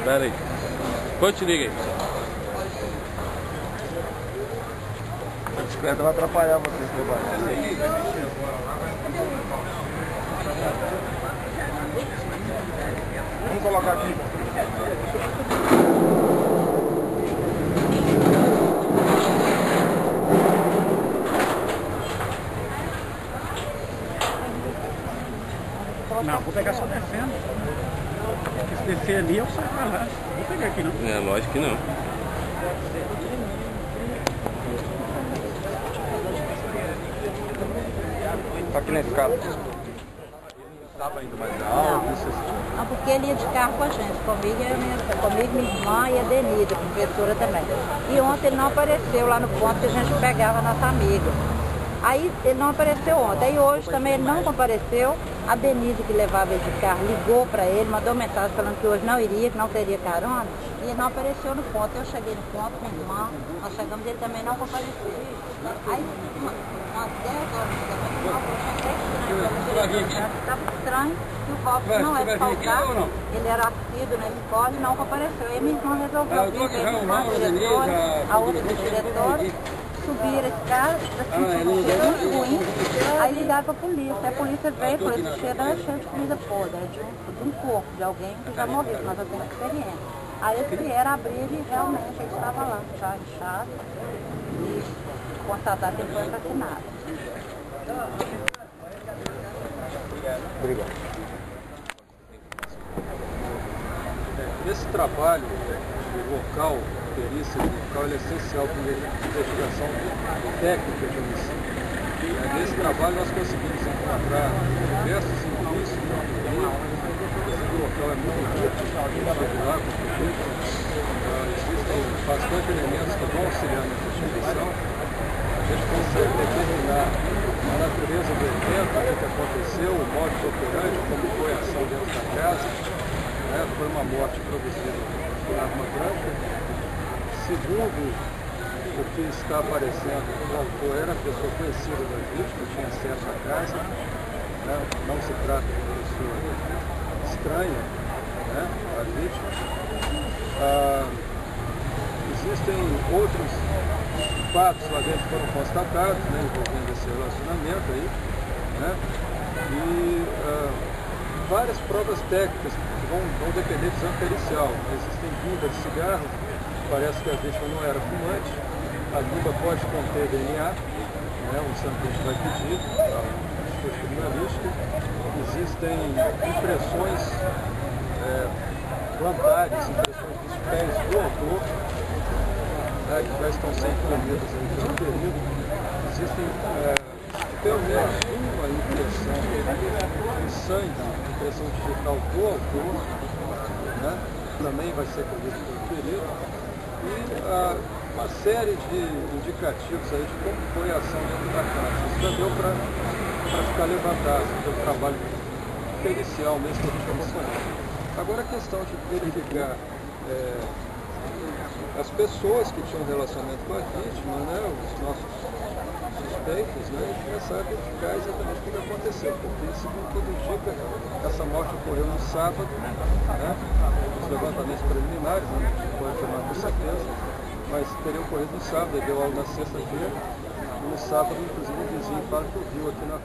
Pera aí. Depois te liga aí. A bicicleta vai atrapalhar vocês trabalhando. Vamos colocar aqui. Não, vou pegar só descendo. Porque se descer ali eu saio pra lá. Não vou pegar aqui não. É, lógico que não. Tá aqui na escada. Estava indo mais alto, Não, porque ele ia de carro com a gente, comigo, minha irmã e a Denise, a professora também. E ontem ele não apareceu lá no ponto que a gente pegava a nossa amiga. Aí ele não apareceu ontem, aí hoje também ele não compareceu. A Denise, que levava ele de carro, ligou para ele, mandou mensagem falando que hoje não iria, que não teria carona, e ele não apareceu no ponto. Eu cheguei no ponto, minha irmã, nós chegamos, ele também não compareceu. Aí, umas 10 horas da manhã, estava estranho, que o Robson não é faltar, ele era assíduo na escola e não compareceu. Aí minha irmã resolveu vir com a diretora, a outra diretora, subir a escada, assim, muito ruim, aí ligaram para a polícia. A polícia veio, a polícia cheia de comida podre, de um corpo de alguém que já morreu, nós já temos experiência. Aí eles vieram abrir e realmente ele estava lá, já inchado, e constataram que ele foi assassinado. Obrigado. Esse trabalho local, perícia local, ele é essencial para a investigação técnica de homicídio. Nesse trabalho nós conseguimos encontrar diversos indícios de autoria. Esse local é muito rico, irregular, existem bastante elementos que vão auxiliar na investigação. A gente consegue determinar a natureza do evento, o que aconteceu, o modo de operante, como foi a ação dentro da casa. Foi uma morte produzida por arma branca. Segundo o que está aparecendo, o autor era a pessoa conhecida da vítima, tinha acesso à casa. Não se trata de uma pessoa estranha à vítima. Existem outros fatos lá dentro que foram constatados, envolvendo esse relacionamento aí, e várias provas técnicas que vão depender do exame pericial. Existem guimba de cigarro, parece que a vítima não era fumante, a guimba pode conter DNA, um exame que a gente vai pedir ao Instituto Criminalístico. Existem impressões plantares, impressões dos pés do autor, que já estão sendo colhidas pelo período. Existem pelo menos uma impressão de sangue, impressão digital do autor, também vai ser colhida pelo período. E uma série de indicativos aí de como foi a ação dentro da casa. Isso já deu para ficar levantado pelo trabalho pericial mesmo que a gente começou. Agora a questão de verificar as pessoas que tinham relacionamento com a vítima, os nossos suspeitos, e começar a verificar exatamente o que aconteceu, porque segundo tudo indica, essa morte ocorreu no sábado, os levantamentos preliminares, não pode afirmar com certeza, mas teria ocorrido no sábado, deu algo na sexta-feira, e no sábado, inclusive, o vizinho fala que o viu aqui na